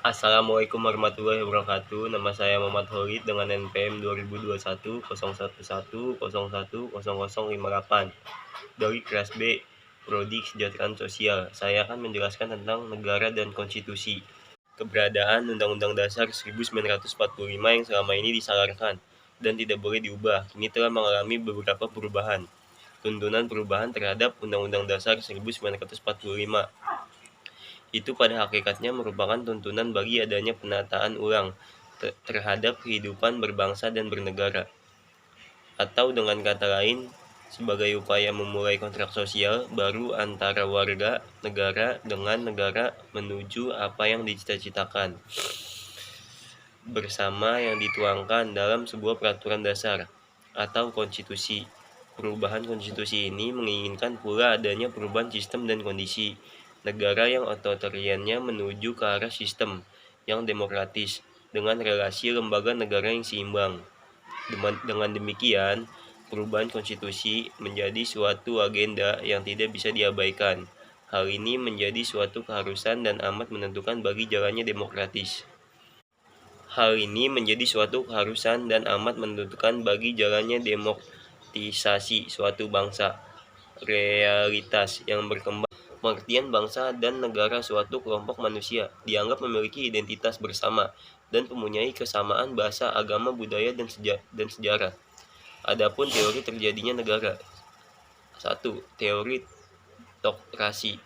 Assalamualaikum warahmatullahi wabarakatuh. Nama saya Muhammad Holid dengan NPM 2021 0111010058 dari kelas B, Prodi Kesejahteraan Sosial. Saya akan menjelaskan tentang negara dan konstitusi. Keberadaan Undang-Undang Dasar 1945 yang selama ini disarankan dan tidak boleh diubah, kini telah mengalami beberapa perubahan. Tuntunan perubahan terhadap Undang-Undang Dasar 1945 itu pada hakikatnya merupakan tuntunan bagi adanya penataan ulang terhadap kehidupan berbangsa dan bernegara. Atau dengan kata lain, sebagai upaya memulai kontrak sosial baru antara warga negara dengan negara menuju apa yang dicita-citakan bersama yang dituangkan dalam sebuah peraturan dasar atau konstitusi. Perubahan konstitusi ini menginginkan pula adanya perubahan sistem dan kondisi negara yang otoritariannya menuju ke arah sistem yang demokratis dengan relasi lembaga negara yang seimbang. Dengan demikian, perubahan konstitusi menjadi suatu agenda yang tidak bisa diabaikan. Hal ini menjadi suatu keharusan dan amat menentukan bagi jalannya demokratis. Hal ini menjadi suatu keharusan dan amat menentukan bagi jalannya demokratisasi suatu bangsa. Realitas yang berkembang. Pengertian bangsa dan negara suatu kelompok manusia dianggap memiliki identitas bersama dan mempunyai kesamaan bahasa, agama, budaya, dan sejarah. Adapun teori terjadinya negara. 1. Teori tokrasi.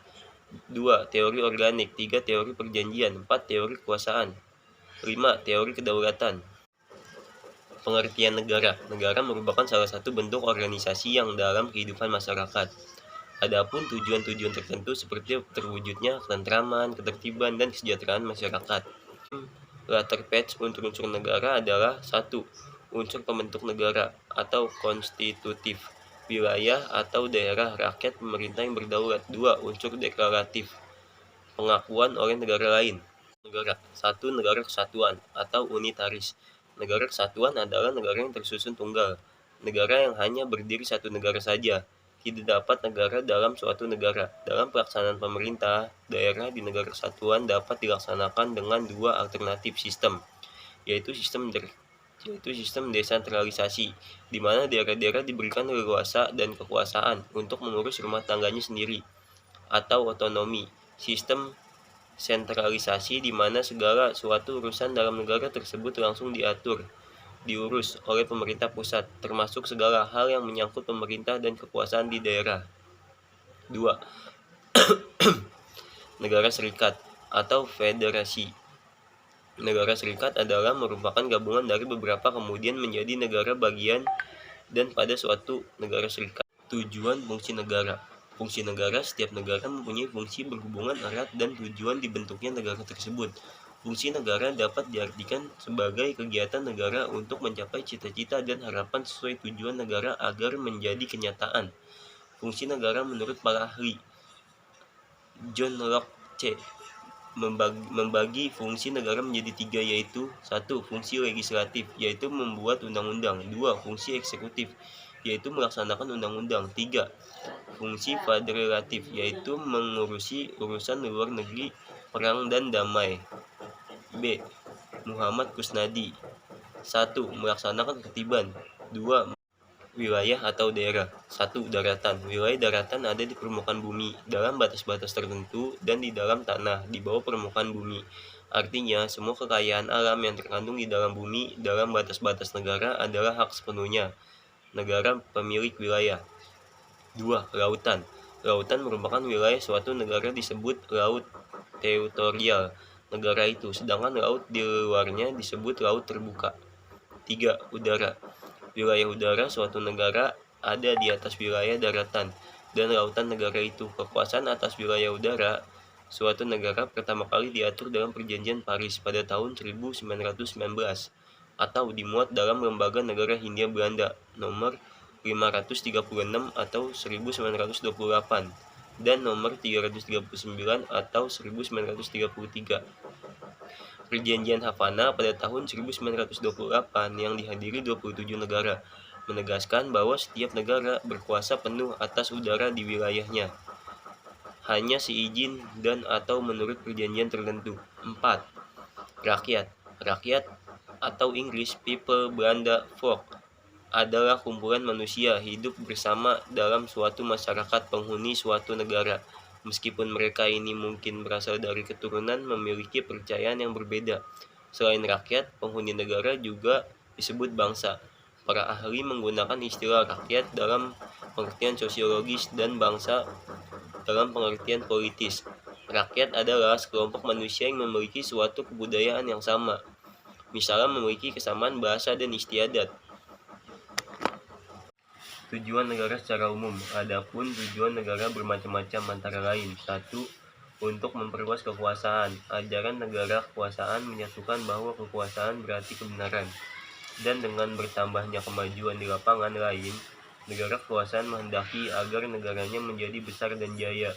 2. Teori organik. 3. Teori perjanjian. 4. Teori kekuasaan. 5. Teori kedaulatan. Pengertian negara. Negara merupakan salah satu bentuk organisasi yang dalam kehidupan masyarakat. Adapun tujuan-tujuan tertentu seperti terwujudnya ketentraman, ketertiban, dan kesejahteraan masyarakat. Latar page unsur-unsur negara adalah 1. Unsur pembentuk negara atau konstitutif, wilayah atau daerah rakyat pemerintah yang berdaulat. 2. Unsur deklaratif, pengakuan oleh negara lain. Negara. 1. Negara kesatuan atau unitaris. Negara kesatuan adalah negara yang tersusun tunggal, negara yang hanya berdiri satu negara saja. Tidak dapat negara dalam suatu negara. Dalam pelaksanaan pemerintah, daerah di negara kesatuan dapat dilaksanakan dengan dua alternatif sistem, yaitu sistem desentralisasi, di mana daerah-daerah diberikan leluasa dan kekuasaan untuk mengurus rumah tangganya sendiri, atau otonomi. Sistem sentralisasi di mana segala suatu urusan dalam negara tersebut langsung diurus oleh pemerintah pusat, termasuk segala hal yang menyangkut pemerintah dan kekuasaan di daerah. 2. Negara serikat atau federasi. Negara serikat adalah merupakan gabungan dari beberapa kemudian menjadi negara bagian dan pada suatu negara serikat. Tujuan fungsi negara. Fungsi negara, setiap negara mempunyai fungsi berhubungan erat dan tujuan dibentuknya negara tersebut. Fungsi negara dapat diartikan sebagai kegiatan negara untuk mencapai cita-cita dan harapan sesuai tujuan negara agar menjadi kenyataan. Fungsi negara menurut para ahli John Locke C. membagi fungsi negara menjadi 3, yaitu 1. Fungsi legislatif, yaitu membuat undang-undang. 2. Fungsi eksekutif, yaitu melaksanakan undang-undang. 3. Fungsi federatif, yaitu mengurusi urusan luar negeri, perang, dan damai. B. Muhammad Kusnadi. 1. Melaksanakan ketertiban. 2. Wilayah atau daerah. 1. Daratan. Wilayah daratan ada di permukaan bumi, dalam batas-batas tertentu, dan di dalam tanah, di bawah permukaan bumi. Artinya, semua kekayaan alam yang terkandung di dalam bumi, dalam batas-batas negara adalah hak sepenuhnya negara pemilik wilayah. 2. Lautan. Lautan merupakan wilayah suatu negara disebut laut teritorial negara itu, sedangkan laut di luarnya disebut laut terbuka. 3. Udara. Wilayah udara suatu negara ada di atas wilayah daratan dan lautan negara itu. Kekuasaan atas wilayah udara suatu negara pertama kali diatur dalam Perjanjian Paris pada tahun 1919 atau dimuat dalam Lembaga Negara Hindia Belanda nomor 536 atau 1928 dan nomor 339 atau 1933. Perjanjian Havana pada tahun 1928 yang dihadiri 27 negara menegaskan bahwa setiap negara berkuasa penuh atas udara di wilayahnya, hanya seizin dan atau menurut perjanjian tertentu. 4. Rakyat. Rakyat atau Inggris people, Belanda folk, adalah kumpulan manusia hidup bersama dalam suatu masyarakat penghuni suatu negara. Meskipun mereka ini mungkin berasal dari keturunan memiliki percayaan yang berbeda. Selain rakyat, penghuni negara juga disebut bangsa. Para ahli menggunakan istilah rakyat dalam pengertian sosiologis dan bangsa dalam pengertian politis. Rakyat adalah sekelompok manusia yang memiliki suatu kebudayaan yang sama, misalnya memiliki kesamaan bahasa dan istiadat. Tujuan negara secara umum. Adapun tujuan negara bermacam-macam, antara lain: 1. Untuk memperluas kekuasaan. Ajaran negara kekuasaan menyatukan bahwa kekuasaan berarti kebenaran. Dan dengan bertambahnya kemajuan di lapangan lain, negara kekuasaan menghendaki agar negaranya menjadi besar dan jaya.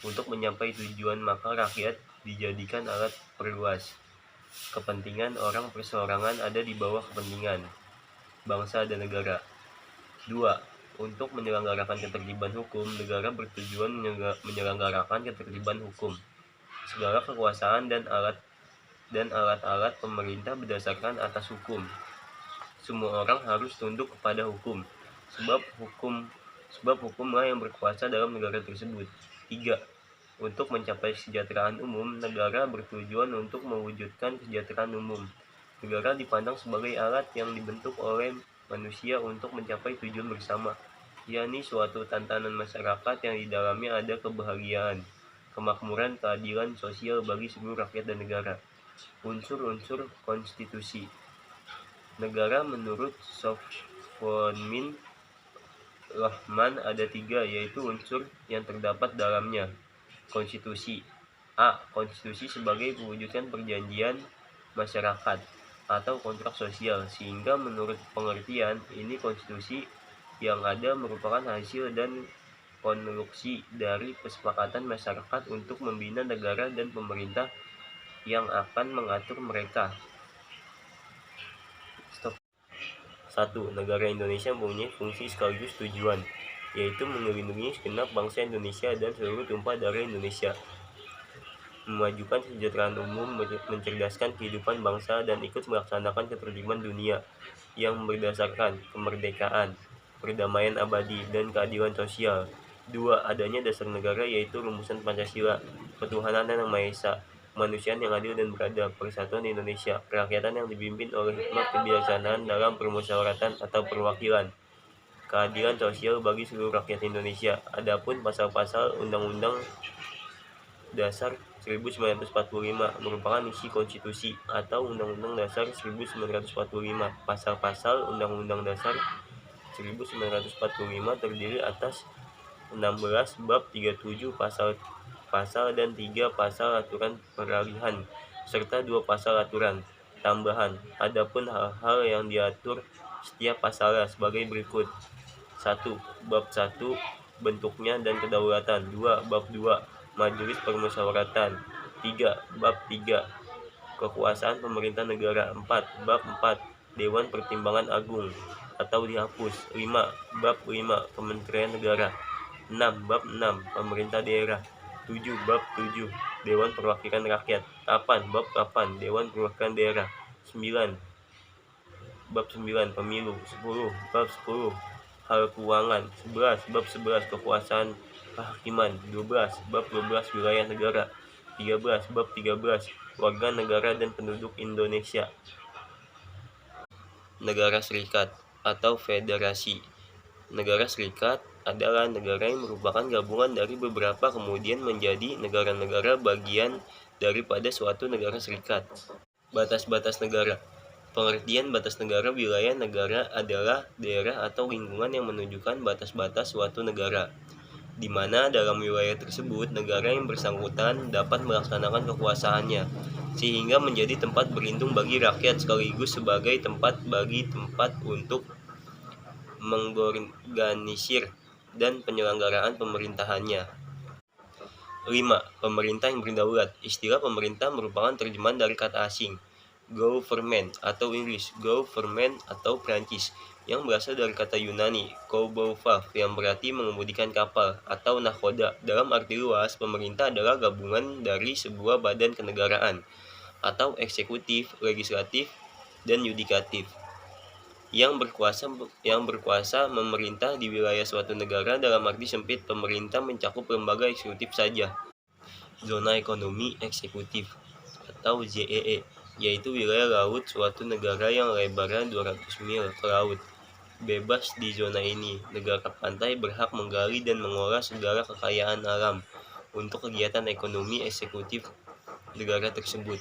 Untuk mencapai tujuan, maka rakyat dijadikan alat perluas. Kepentingan orang perseorangan ada di bawah kepentingan bangsa dan negara. 2. Untuk menyelenggarakan ketertiban hukum, negara bertujuan menyelenggarakan ketertiban hukum. Segala kekuasaan dan alat-alat pemerintah berdasarkan atas hukum. Semua orang harus tunduk kepada hukum, sebab hukumlah yang berkuasa dalam negara tersebut. 3. Untuk mencapai kesejahteraan umum, negara bertujuan untuk mewujudkan kesejahteraan umum. Negara dipandang sebagai alat yang dibentuk oleh manusia untuk mencapai tujuan bersama, yakni suatu tatanan masyarakat yang di dalamnya ada kebahagiaan, kemakmuran, keadilan sosial bagi seluruh rakyat dan negara. Unsur-unsur konstitusi negara menurut Sofwan Rahman ada 3, yaitu unsur yang terdapat dalamnya. Konstitusi. A. Konstitusi sebagai mewujudkan perjanjian masyarakat atau kontrak sosial, sehingga menurut pengertian ini konstitusi yang ada merupakan hasil dan konstruksi dari kesepakatan masyarakat untuk membina negara dan pemerintah yang akan mengatur mereka. 1. Negara Indonesia mempunyai fungsi sekaligus tujuan, yaitu melindungi segenap bangsa Indonesia dan seluruh tumpah darah Indonesia, memajukan kesejahteraan umum, mencerdaskan kehidupan bangsa, dan ikut melaksanakan ketertiban dunia yang berdasarkan kemerdekaan, perdamaian abadi, dan keadilan sosial. 2. Adanya dasar negara, yaitu rumusan Pancasila, ketuhanan yang Maha Esa, kemanusiaan yang adil dan beradab, persatuan Indonesia, kerakyatan yang dipimpin oleh hikmat kebijaksanaan dalam permusyawaratan atau perwakilan, keadilan sosial bagi seluruh rakyat Indonesia. Adapun pasal-pasal Undang-Undang Dasar 1945 merupakan isi konstitusi atau Undang-Undang Dasar 1945. Pasal-pasal Undang-Undang Dasar 1945 terdiri atas 16 bab 37 pasal dan 3 pasal aturan peralihan serta 2 pasal aturan tambahan. Adapun hal-hal yang diatur setiap pasalnya sebagai berikut: 1. Bab 1 bentuknya dan kedaulatan. 2. Bab 2 majelis permusyawaratan. 3. Bab 3 kekuasaan pemerintah negara. 4. Bab 4 Dewan Pertimbangan Agung atau dihapus. 5. Bab 5 Kementerian Negara. 6. Bab 6 Pemerintah Daerah. 7. Bab 7 Dewan Perwakilan Rakyat. 8. Bab 8 Dewan Perwakilan Daerah. 9. Bab 9 Pemilu. 10. Bab 10 Hal Keuangan. 11. Bab 11 Kekuasaan Kehakiman. 12. Bab 12 Wilayah Negara. 13. Bab 13 Warga Negara dan Penduduk Indonesia. Negara Serikat atau Federasi. Negara Serikat adalah negara yang merupakan gabungan dari beberapa kemudian menjadi negara-negara bagian daripada suatu negara serikat. Batas-batas negara. Pengertian batas negara. Wilayah negara adalah daerah atau lingkungan yang menunjukkan batas-batas suatu negara, di mana dalam wilayah tersebut negara yang bersangkutan dapat melaksanakan kekuasaannya, sehingga menjadi tempat berlindung bagi rakyat sekaligus sebagai tempat untuk mengorganisir dan penyelenggaraan pemerintahannya. 5. Pemerintah yang berdaulat. Istilah pemerintah merupakan terjemahan dari kata asing government atau Inggris government atau Prancis yang berasal dari kata Yunani kouboufaf yang berarti mengemudikan kapal atau nakhoda. Dalam arti luas, pemerintah adalah gabungan dari sebuah badan kenegaraan, atau eksekutif, legislatif, dan yudikatif. Yang berkuasa memerintah di wilayah suatu negara dalam arti sempit, pemerintah mencakup lembaga eksekutif saja. Zona ekonomi eksekutif atau ZEE, yaitu wilayah laut suatu negara yang lebarnya 200 mil ke laut. Bebas di zona ini, negara pantai berhak menggali dan mengolah segala kekayaan alam untuk kegiatan ekonomi eksekutif negara tersebut.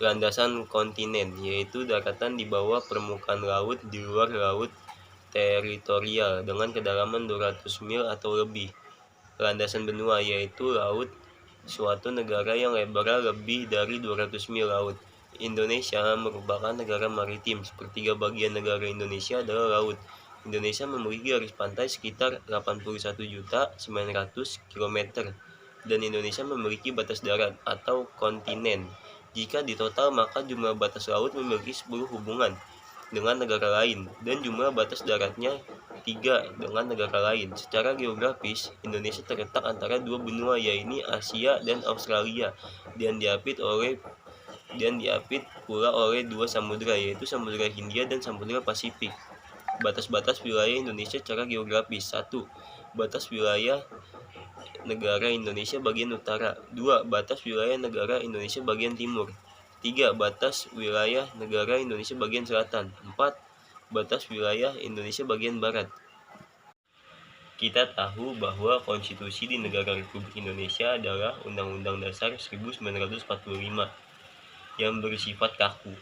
Landasan kontinen, yaitu daratan di bawah permukaan laut di luar laut teritorial dengan kedalaman 200 mil atau lebih. Landasan benua, yaitu laut suatu negara yang lebarnya lebih dari 200 mil laut. Indonesia merupakan negara maritim. Sepertiga bagian negara Indonesia adalah laut. Indonesia memiliki garis pantai sekitar 81.900 km dan Indonesia memiliki batas darat atau kontinen. Jika ditotal, maka jumlah batas laut memiliki 10 hubungan dengan negara lain dan jumlah batas daratnya 3 dengan negara lain. Secara geografis, Indonesia terletak antara dua benua, yaitu Asia dan Australia, dan diapit pula oleh dua samudra, yaitu Samudra Hindia dan Samudra Pasifik. Batas-batas wilayah Indonesia secara geografis. 1. Batas wilayah negara Indonesia bagian utara. 2. Batas wilayah negara Indonesia bagian timur. 3. Batas wilayah negara Indonesia bagian selatan. 4. Batas wilayah Indonesia bagian barat. Kita tahu bahwa konstitusi di negara Republik Indonesia adalah Undang-Undang Dasar 1945 yang bersifat kaku.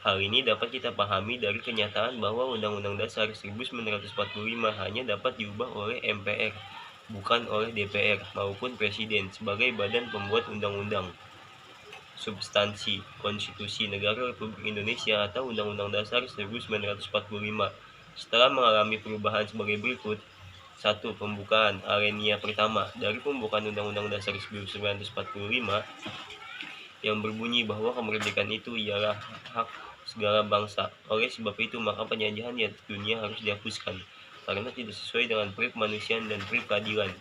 Hal ini dapat kita pahami dari kenyataan bahwa Undang-Undang Dasar 1945 hanya dapat diubah oleh MPR, bukan oleh DPR maupun Presiden sebagai badan pembuat undang-undang. Substansi Konstitusi Negara Republik Indonesia atau Undang-Undang Dasar 1945 setelah mengalami perubahan sebagai berikut. 1. Pembukaan. Alinea pertama. Dari pembukaan Undang-Undang Dasar 1945 yang berbunyi bahwa kemerdekaan itu ialah hak segala bangsa. Oleh sebab itu, maka penjajahan di atas dunia harus dihapuskan karena tidak sesuai dengan prinsip kemanusiaan dan prinsip keadilan.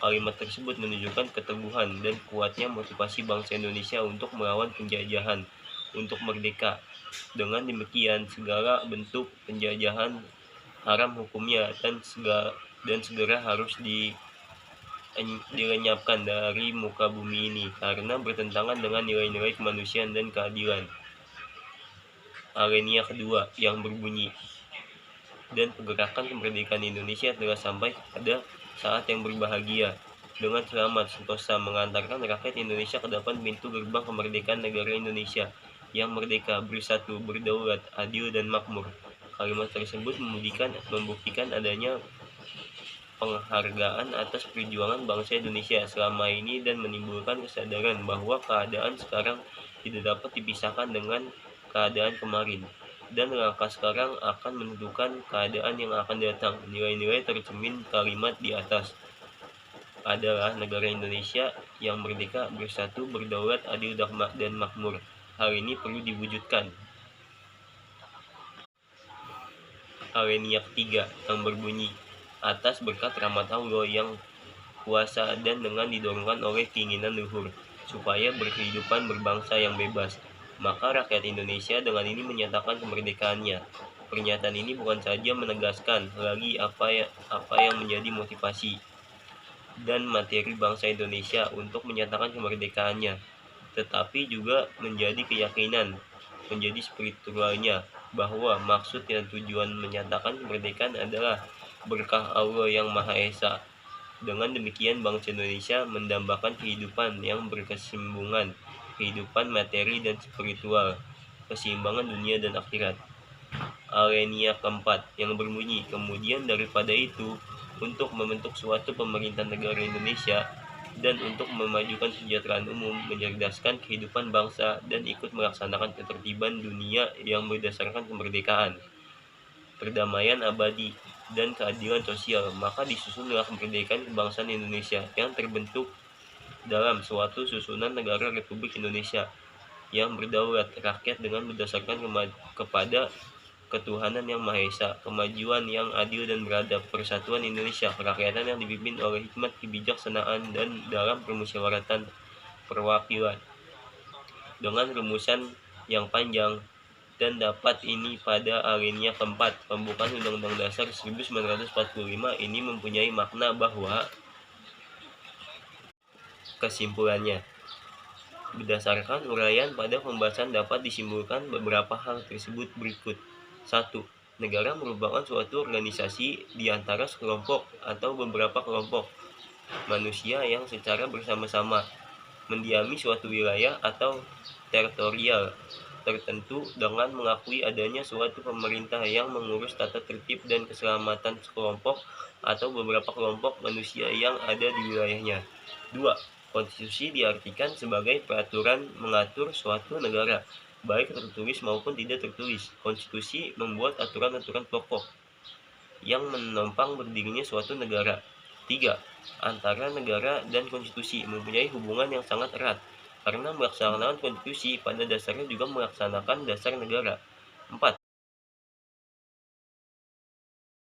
Kalimat tersebut menunjukkan keteguhan dan kuatnya motivasi bangsa Indonesia untuk melawan penjajahan, untuk merdeka. Dengan demikian, segala bentuk penjajahan haram hukumnya dan segera harus dilenyapkan dari muka bumi ini karena bertentangan dengan nilai-nilai kemanusiaan dan keadilan. Alinea kedua yang berbunyi, dan pergerakan kemerdekaan Indonesia telah sampai pada saat yang berbahagia dengan selamat sentosa mengantarkan rakyat Indonesia ke depan pintu gerbang kemerdekaan negara Indonesia yang merdeka, bersatu, berdaulat, adil, dan makmur. Kalimat tersebut membuktikan adanya penghargaan atas perjuangan bangsa Indonesia selama ini dan menimbulkan kesadaran bahwa keadaan sekarang tidak dapat dipisahkan dengan keadaan kemarin, dan langkah sekarang akan menentukan keadaan yang akan datang. Nilai-nilai tercermin kalimat di atas adalah negara Indonesia yang merdeka, bersatu, berdaulat, adil, dan makmur. Hal ini perlu diwujudkan. Alinea ketiga yang berbunyi, atas berkat rahmat Allah yang kuasa dan dengan didorongkan oleh keinginan luhur supaya berkehidupan berbangsa yang bebas, maka rakyat Indonesia dengan ini menyatakan kemerdekaannya. Pernyataan ini bukan saja menegaskan lagi apa yang menjadi motivasi dan materi bangsa Indonesia untuk menyatakan kemerdekaannya, tetapi juga menjadi keyakinan, menjadi spiritualnya, bahwa maksud dan tujuan menyatakan kemerdekaan adalah berkah Allah yang Maha Esa. Dengan demikian, bangsa Indonesia mendambakan kehidupan yang berkesinambungan, kehidupan materi dan spiritual, keseimbangan dunia dan akhirat. Alinea keempat yang berbunyi, kemudian daripada itu, untuk membentuk suatu pemerintahan negara Indonesia dan untuk memajukan kesejahteraan umum, mencerdaskan kehidupan bangsa, dan ikut melaksanakan ketertiban dunia yang berdasarkan kemerdekaan, perdamaian abadi, dan keadilan sosial, maka disusunlah kemerdekaan kebangsaan Indonesia yang terbentuk dalam suatu susunan negara Republik Indonesia yang berdaulat rakyat dengan berdasarkan kepada ketuhanan yang Maha Esa, kemajuan yang adil dan beradab, persatuan Indonesia, kerakyatan yang dipimpin oleh hikmat kebijaksanaan dan dalam permusyawaratan perwakilan. dengan rumusan yang panjang, dan dapat ini pada alinea keempat pembukaan Undang-Undang Dasar 1945 ini mempunyai makna bahwa kesimpulannya. Berdasarkan uraian pada pembahasan dapat disimpulkan beberapa hal tersebut berikut. 1. Negara merupakan suatu organisasi di antara sekelompok atau beberapa kelompok manusia yang secara bersama-sama mendiami suatu wilayah atau teritorial tertentu dengan mengakui adanya suatu pemerintah yang mengurus tata tertib dan keselamatan sekelompok atau beberapa kelompok manusia yang ada di wilayahnya. 2. Konstitusi diartikan sebagai peraturan mengatur suatu negara, baik tertulis maupun tidak tertulis. Konstitusi membuat aturan-aturan pokok yang menopang berdirinya suatu negara. 3. Antara negara dan konstitusi mempunyai hubungan yang sangat erat, karena melaksanakan konstitusi pada dasarnya juga melaksanakan dasar negara. 4.